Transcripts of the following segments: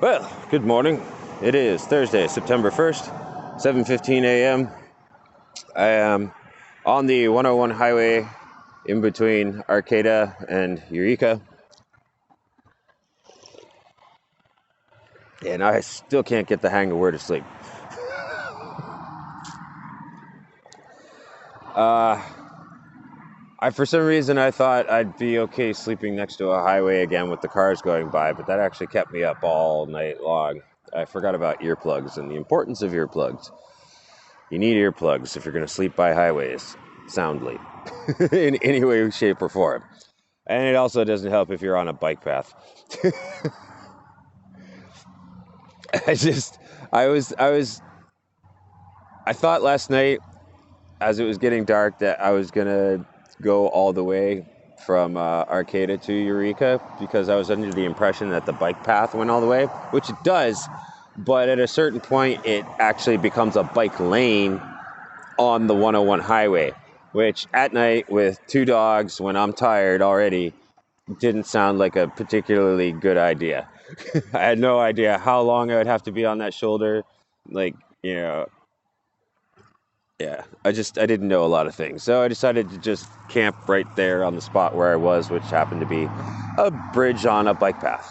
Well, good morning. It is Thursday, September 1st, 7:15 a.m. I am on the 101 highway in between Arcata and Eureka, and I still can't get the hang of where to sleep. For some reason, I thought I'd be okay sleeping next to a highway again with the cars going by, but that actually kept me up all night long. I forgot about earplugs and the importance of earplugs. You need earplugs if you're going to sleep by highways soundly in any way, shape, or form. And it also doesn't help if you're on a bike path. I thought last night as it was getting dark that I was going to go all the way from Arcata to Eureka because I was under the impression that the bike path went all the way, which it does. But at a certain point, it actually becomes a bike lane on the 101 highway, which at night with two dogs, when I'm tired already, didn't sound like a particularly good idea. I had no idea how long I would have to be on that shoulder. I didn't know a lot of things. So I decided to just camp right there on the spot where I was, which happened to be a bridge on a bike path.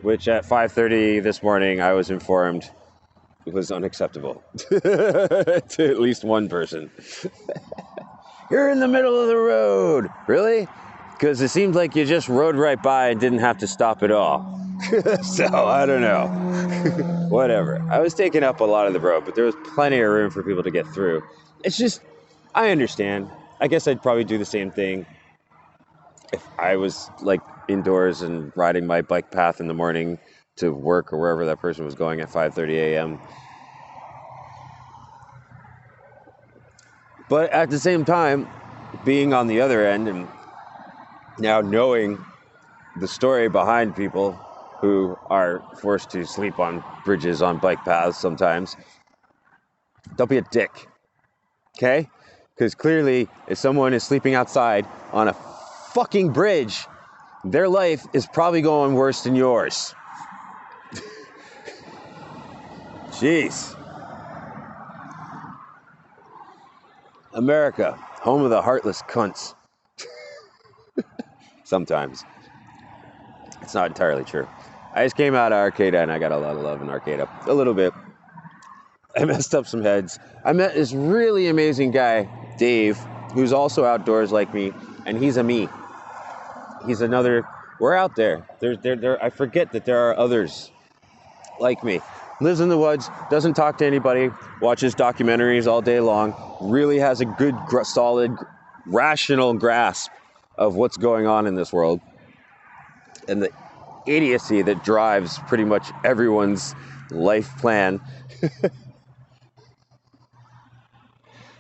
Which at 5:30 this morning, I was informed it was unacceptable to at least one person. You're in the middle of the road. Really? Because it seemed like you just rode right by and didn't have to stop at all. So, I don't know. Whatever. I was taking up a lot of the road, but there was plenty of room for people to get through. It's just, I understand. I guess I'd probably do the same thing if I was like indoors and riding my bike path in the morning to work or wherever that person was going at 5:30 a.m. But at the same time, being on the other end and now knowing the story behind people who are forced to sleep on bridges on bike paths sometimes, don't be a dick, okay? Because clearly, if someone is sleeping outside on a fucking bridge, their life is probably going worse than yours. Jeez. America, home of the heartless cunts. Sometimes. It's not entirely true. I just came out of Arcata and I got a lot of love in Arcata. A little bit. I messed up some heads. I met this really amazing guy, Dave, who's also outdoors like me, and he's a me. He's another. We're out there. I forget that there are others like me. Lives in the woods, doesn't talk to anybody, watches documentaries all day long, really has a good, solid, rational grasp of what's going on in this world. And the idiocy that drives pretty much everyone's life plan.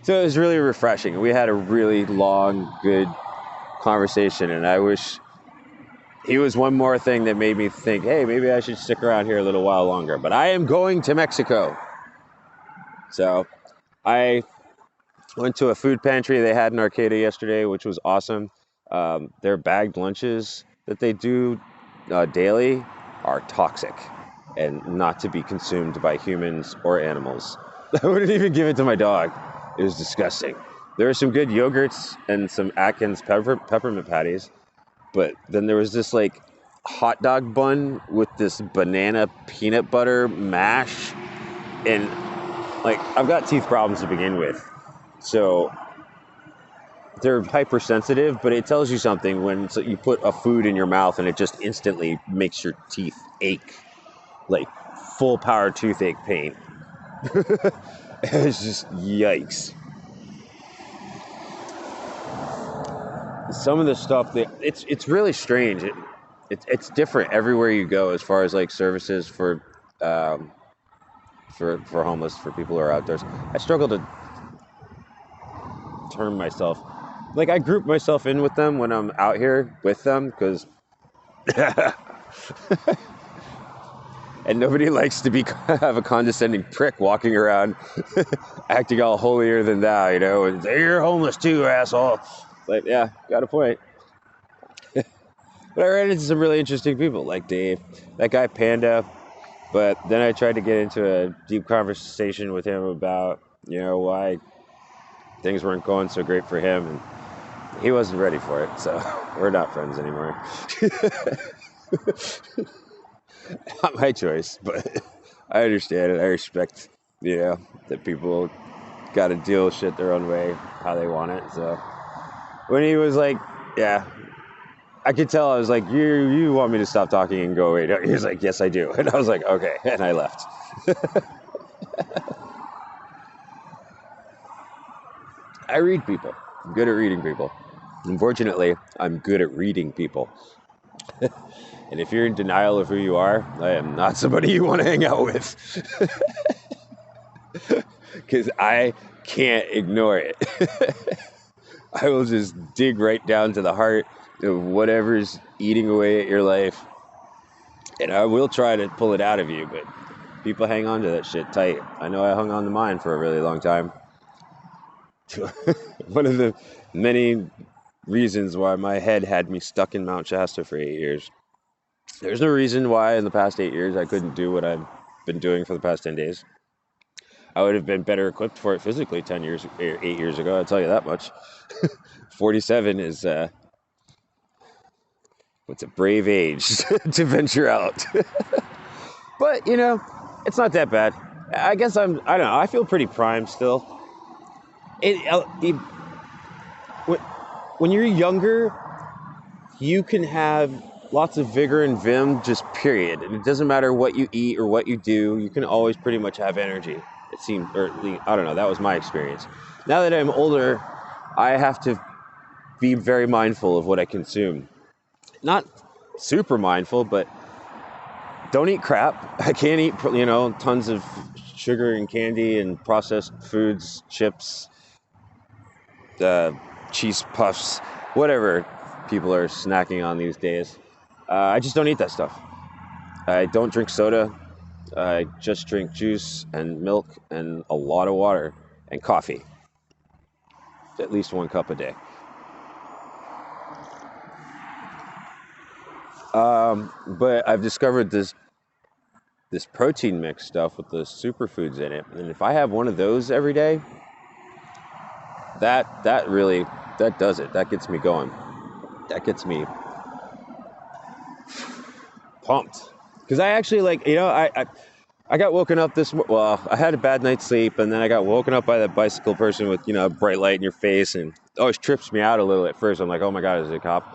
So it was really refreshing. We had a really long, good conversation, and I wish he was one more thing that made me think, hey, maybe I should stick around here a little while longer. But I am going to Mexico. So I went to a food pantry they had in Arcata yesterday, which was awesome. Their bagged lunches that they do daily are toxic and not to be consumed by humans or animals. I wouldn't even give it to my dog. It was disgusting. There were some good yogurts and some Atkins peppermint patties. But then there was this like hot dog bun with this banana peanut butter mash. And like, I've got teeth problems to begin with. So they're hypersensitive, but it tells you something when you put a food in your mouth and it just instantly makes your teeth ache. Like full power toothache pain. It's just yikes. Some of the stuff it's really strange. It's different everywhere you go as far as like services for homeless, for people who are outdoors. I struggle to term myself, like I group myself in with them when I'm out here with them because and nobody likes to have a condescending prick walking around acting all holier than thou, you know, and say, you're homeless too, asshole. Like, yeah, got a point. But I ran into some really interesting people, like Dave, that guy Panda, But then I tried to get into a deep conversation with him about, why things weren't going so great for him, and he wasn't ready for it, so we're not friends anymore. Not my choice, but I understand it. I respect, that people got to deal with shit their own way, how they want it. So when he was like, yeah, I could tell. I was like, you want me to stop talking and go away? He was like, yes, I do. And I was like, okay, and I left. I read people. I'm good at reading people. Unfortunately, I'm good at reading people. And if you're in denial of who you are, I am not somebody you want to hang out with. Because I can't ignore it. I will just dig right down to the heart of whatever's eating away at your life. And I will try to pull it out of you, but people hang on to that shit tight. I know I hung on to mine for a really long time. One of the many reasons why my head had me stuck in Mount Shasta for 8 years. There's no reason why in the past 8 years I couldn't do what I've been doing for the past 10 days. I would have been better equipped for it physically 8 years ago, I'll tell you that much. 47 is, what's a brave age to venture out. But, it's not that bad. I guess I don't know, I feel pretty primed still. When you're younger, you can have lots of vigor and vim, just period. And it doesn't matter what you eat or what you do, you can always pretty much have energy. It seems, or I don't know, that was my experience. Now that I'm older, I have to be very mindful of what I consume. Not super mindful, but don't eat crap. I can't eat, tons of sugar and candy and processed foods, chips, cheese puffs, whatever people are snacking on these days. I just don't eat that stuff. I don't drink soda. I just drink juice and milk and a lot of water and coffee. At least 1 cup a day. But I've discovered this protein mix stuff with the superfoods in it. And if I have one of those every day, that does it. That gets me going. That gets me pumped. Because I actually I got woken up I had a bad night's sleep, and then I got woken up by that bicycle person with, a bright light in your face, and it always trips me out a little at first. I'm like, oh my God, is it a cop?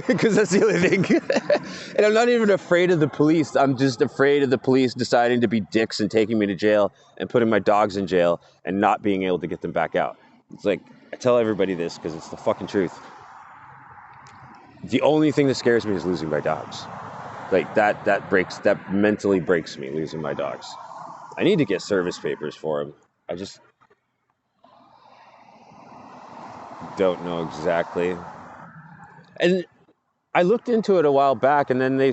Because that's the other thing. And I'm not even afraid of the police. I'm just afraid of the police deciding to be dicks and taking me to jail and putting my dogs in jail and not being able to get them back out. It's like, I tell everybody this because it's the fucking truth. The only thing that scares me is losing my dogs. Like that mentally breaks me, losing my dogs. I need to get service papers for them. I just don't know exactly. And I looked into it a while back, and then I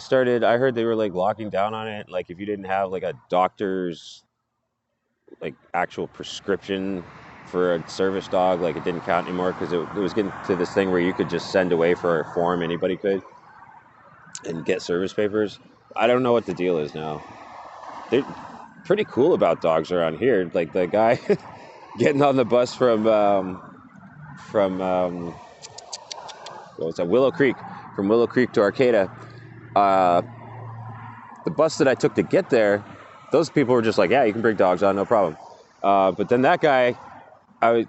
heard they were locking down on it. Like if you didn't have a doctor's actual prescription for a service dog, it didn't count anymore, because it was getting to this thing where you could just send away for a form, anybody could, and get service papers. I don't know what the deal is now. They're pretty cool about dogs around here. Like the guy getting on the bus from Willow Creek, from Willow Creek to Arcata. The bus that I took to get there, those people were just like, yeah, you can bring dogs on, no problem. But then that guy,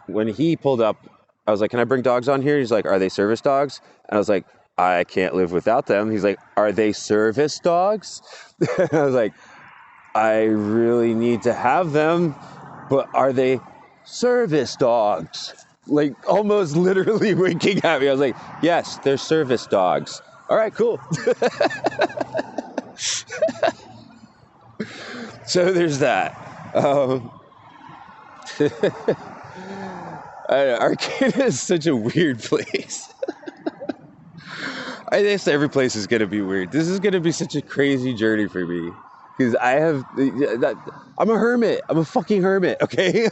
when he pulled up, I was like, can I bring dogs on here? He's like, are they service dogs? And I was like, I can't live without them. He's like, are they service dogs? I was like, I really need to have them, but are they service dogs? Almost literally winking at me. I was like, yes, they're service dogs. All right, cool. So there's that. Arcata is such a weird place. I guess every place is going to be weird. This is going to be such a crazy journey for me. Because I'm a hermit. I'm a fucking hermit, okay?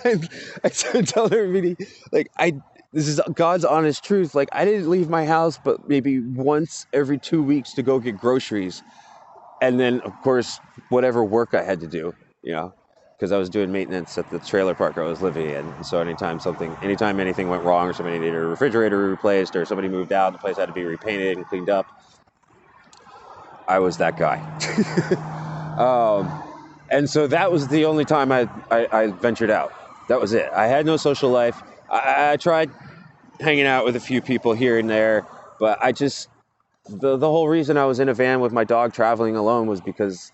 I tell everybody, this is God's honest truth. I didn't leave my house but maybe once every 2 weeks to go get groceries. And then, of course, whatever work I had to do, because I was doing maintenance at the trailer park I was living in. And so anytime anything went wrong, or somebody needed a refrigerator replaced, or somebody moved out, the place had to be repainted and cleaned up, I was that guy. And so that was the only time I ventured out. That was it. I had no social life. I tried hanging out with a few people here and there, but the whole reason I was in a van with my dog traveling alone was because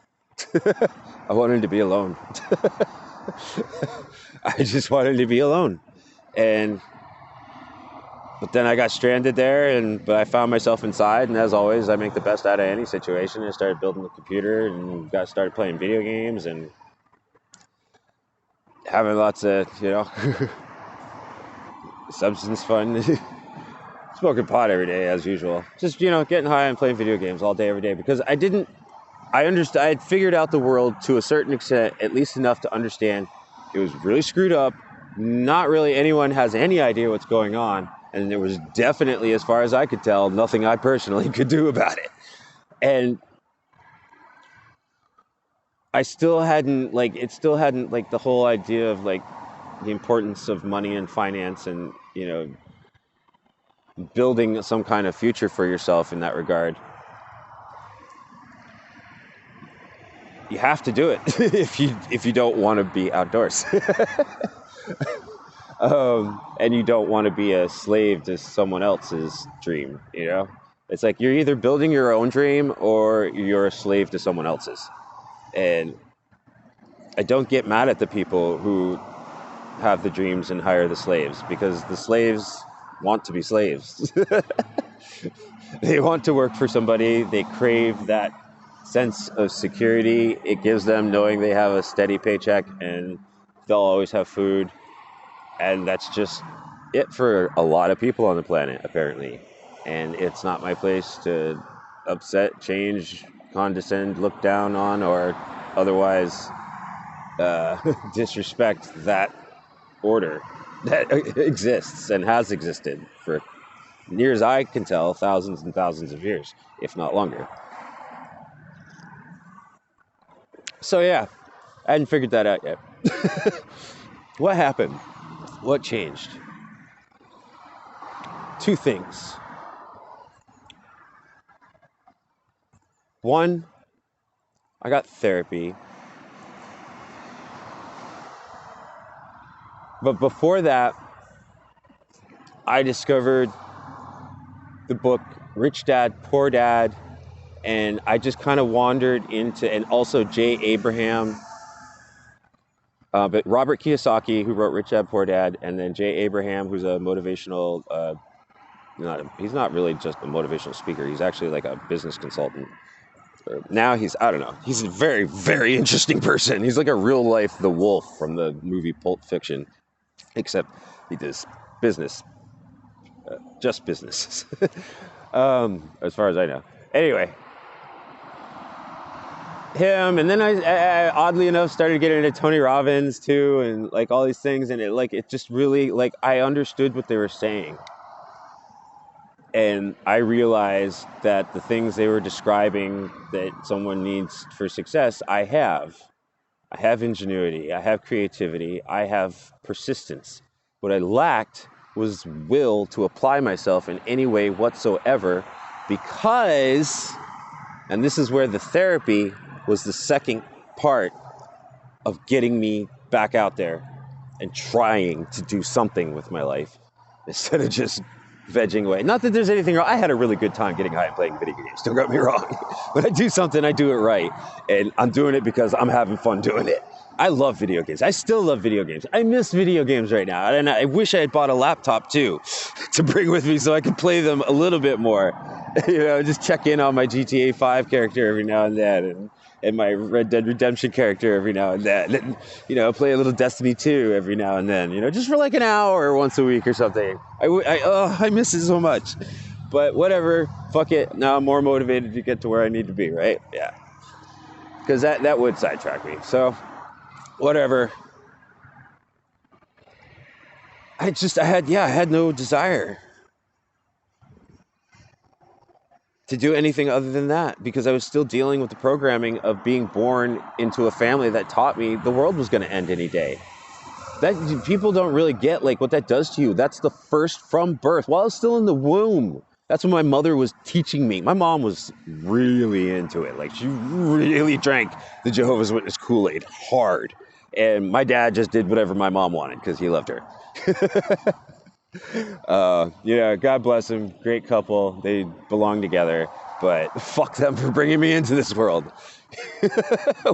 I wanted to be alone. I just wanted to be alone. But then I got stranded there, but I found myself inside, and as always, I make the best out of any situation. I started building the computer and started playing video games and having lots of, substance fun. Smoking pot every day as usual. Just, getting high and playing video games all day, every day, because I had figured out the world to a certain extent, at least enough to understand it was really screwed up. Not really anyone has any idea what's going on. And there was definitely, as far as I could tell, nothing I personally could do about it. And it still hadn't, the whole idea of, the importance of money and finance and, building some kind of future for yourself in that regard. You have to do it if you don't want to be outdoors. And you don't want to be a slave to someone else's dream, It's like you're either building your own dream or you're a slave to someone else's. And I don't get mad at the people who have the dreams and hire the slaves, because the slaves want to be slaves. They want to work for somebody. They crave that sense of security it gives them, knowing they have a steady paycheck and they'll always have food. And that's just it for a lot of people on the planet, apparently. And it's not my place to upset, change, condescend, look down on, or otherwise disrespect that order that exists and has existed for, near as I can tell, thousands and thousands of years, if not longer. So yeah, I hadn't figured that out yet. What happened? What changed? Two things. One, I got therapy. But before that, I discovered the book Rich Dad, Poor Dad, and I just kind of wandered into, and also J. Abraham, but Robert Kiyosaki, who wrote Rich Dad, Poor Dad, and then J. Abraham, who's a motivational, he's not really just a motivational speaker, he's actually like a business consultant. Now he's a very, very interesting person. He's like a real life The Wolf from the movie Pulp Fiction, except he does business, just business, as far as I know. Anyway, him, and then I oddly enough started getting into Tony Robbins too, and like all these things, and it just really, I understood what they were saying. And I realized that the things they were describing that someone needs for success, I have ingenuity, I have creativity, I have persistence. What I lacked was will to apply myself in any way whatsoever, because, and this is where the therapy was the second part of getting me back out there and trying to do something with my life instead of just vegging away. Not that there's anything wrong. I had a really good time getting high and playing video games. Don't get me wrong. When I do something, I do it right. And I'm doing it because I'm having fun doing it. I love video games. I still love video games. I miss video games right now. And I wish I had bought a laptop too to bring with me so I could play them a little bit more. Just check in on my GTA 5 character every now and then. And my Red Dead Redemption character every now and then. And, play a little Destiny 2 every now and then. Just for like an hour once a week or something. I miss it so much. But whatever. Fuck it. Now I'm more motivated to get to where I need to be, right? Yeah. Because that would sidetrack me. So, whatever. I had no desire. to do anything other than that, because I was still dealing with the programming of being born into a family that taught me the world was going to end any day. That people don't really get like what that does to you. That's the first from birth. While I was still in the womb, that's when my mother was teaching me. My mom was really into it. Like, she really drank the Jehovah's Witness Kool-Aid hard. And my dad just did whatever my mom wanted because he loved her. Yeah, God bless him. Great couple. They belong together. But fuck them for bringing me into this world.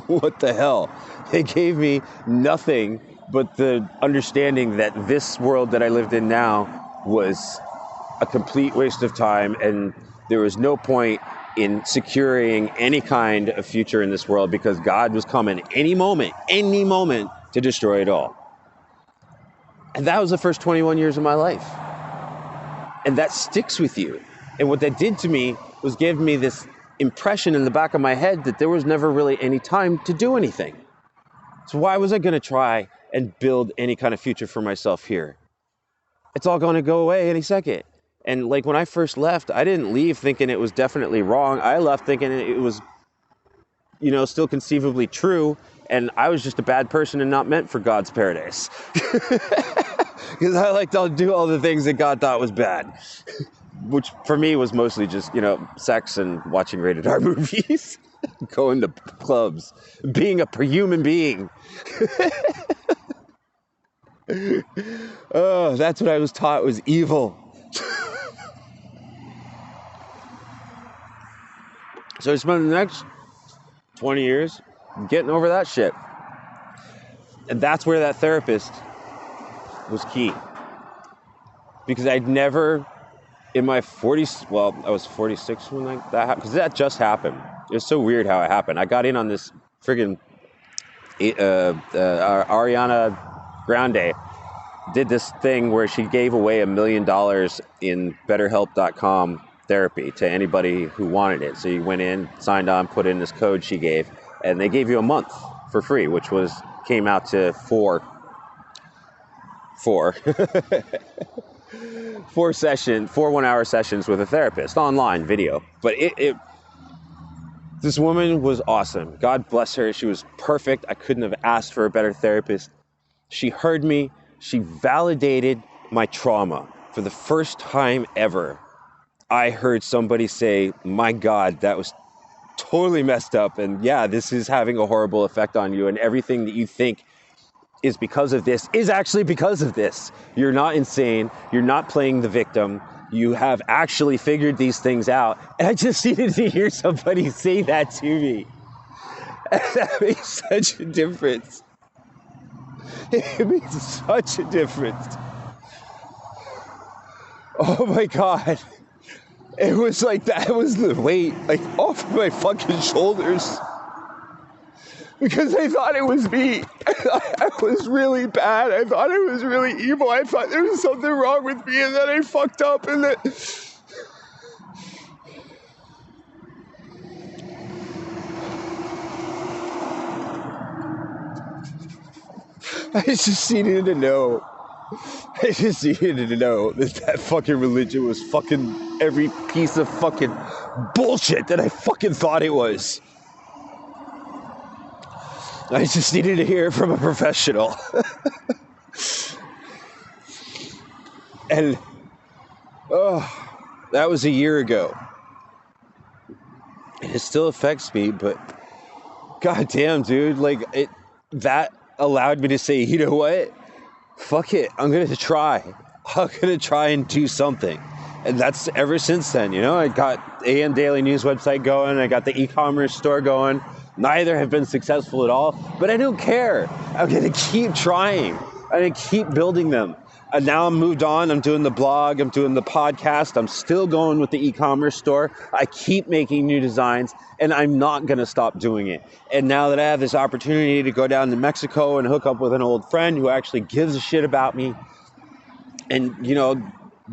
What the hell? They gave me nothing but the understanding that this world that I lived in now was a complete waste of time, and there was no point in securing any kind of future in this world because God was coming any moment to destroy it all. And that was the first 21 years of my life. And that sticks with you. And what that did to me was give me this impression in the back of my head that there was never really any time to do anything. So why was I going to try and build any kind of future for myself here? It's all going to go away any second. And like when I first left, I didn't leave thinking it was definitely wrong. I left thinking it was, still conceivably true. And I was just a bad person and not meant for God's paradise. Because I like to do all the things that God thought was bad. Which for me was mostly just, sex and watching rated R movies. Going to clubs. Being a human being. Oh, that's what I was taught was evil. So I spent the next 20 years getting over that shit. And that's where that therapist was key. Because I'd never, in my 40s, well, I was 46 when that happened, because that just happened. It was so weird how it happened. I got in on this friggin' Ariana Grande did this thing where she gave away $1 million in BetterHelp.com therapy to anybody who wanted it. So you went in, signed on, put in this code she gave, and they gave you a month for free, which came out to four 4 1-hour sessions with a therapist, online video. But this woman was awesome. God bless her. She was perfect. I couldn't have asked for a better therapist. She heard me. She validated my trauma. For the first time ever, I heard somebody say, my God, that was totally messed up. And yeah, this is having a horrible effect on you. And everything that you think is because of this is actually because of this. You're not insane. You're not playing the victim. You have actually figured these things out. And I just needed to hear somebody say that to me. And that makes such a difference. It makes such a difference. Oh my God. It was like that was the weight off my fucking shoulders. Because I thought it was me. I was really bad. I thought I was really evil. I thought there was something wrong with me and that I fucked up and that... I just needed to know. I just needed to know that fucking religion was fucking every piece of fucking bullshit that I fucking thought it was. I just needed to hear it from a professional. And, that was a year ago. And it still affects me, but goddamn, dude, that allowed me to say, you know what? Fuck it. I'm going to try. I'm going to try and do something. And that's ever since then, I got AM Daily News website going. I got the e-commerce store going. Neither have been successful at all, but I don't care. I'm going to keep trying. I'm going to keep building them. And now I'm moved on. I'm doing the blog. I'm doing the podcast. I'm still going with the e-commerce store. I keep making new designs, and I'm not going to stop doing it. And now that I have this opportunity to go down to Mexico and hook up with an old friend who actually gives a shit about me and,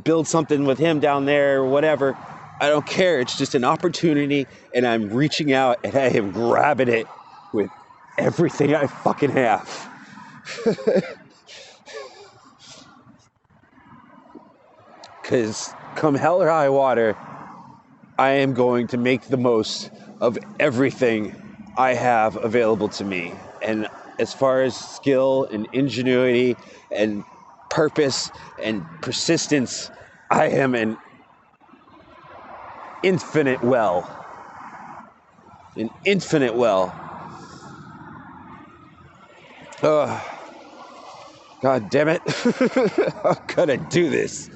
build something with him down there or whatever, I don't care. It's just an opportunity, and I'm reaching out, and I am grabbing it with everything I fucking have. Because come hell or high water, I am going to make the most of everything I have available to me. And as far as skill and ingenuity and purpose and persistence, I am an infinite well. An infinite well. God damn it. I'm gonna do this.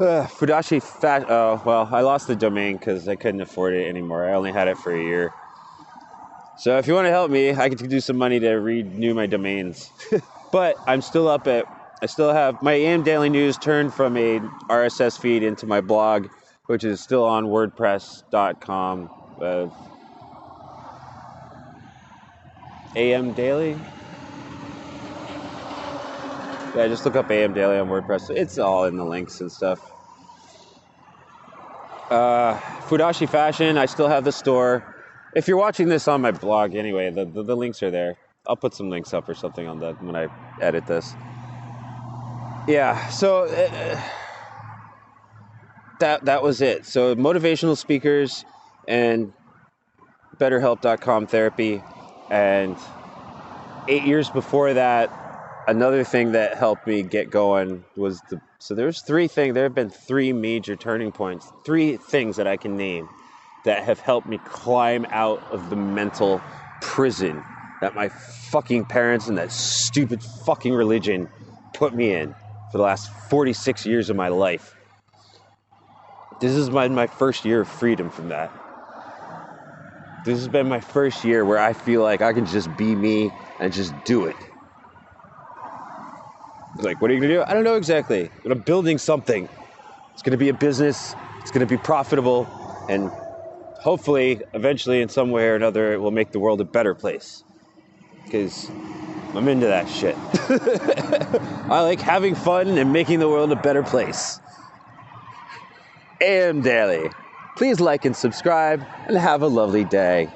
Fudashi Fat. Oh, well, I lost the domain because I couldn't afford it anymore. I only had it for a year. So if you want to help me, I could do some money to renew my domains. But I'm still up at. I still have my AM Daily News turned from a RSS feed into my blog, which is still on WordPress.com. AM Daily. Yeah, just look up AM Daily on WordPress. It's all in the links and stuff. Fudashi Fashion, I still have the store. If you're watching this on my blog anyway, the links are there. I'll put some links up or something on that when I edit this. Yeah, so that was it. So motivational speakers and BetterHelp.com therapy. And 8 years before that, another thing that helped me get going was there have been three major turning points, three things that I can name that have helped me climb out of the mental prison that my fucking parents and that stupid fucking religion put me in for the last 46 years of my life. This is my first year of freedom from that. This has been my first year where I feel like I can just be me and just do it. Like, what are you going to do? I don't know exactly, but I'm building something. It's going to be a business. It's going to be profitable. And hopefully, eventually, in some way or another, it will make the world a better place. Because I'm into that shit. I like having fun and making the world a better place. AM Daily. Please like and subscribe and have a lovely day.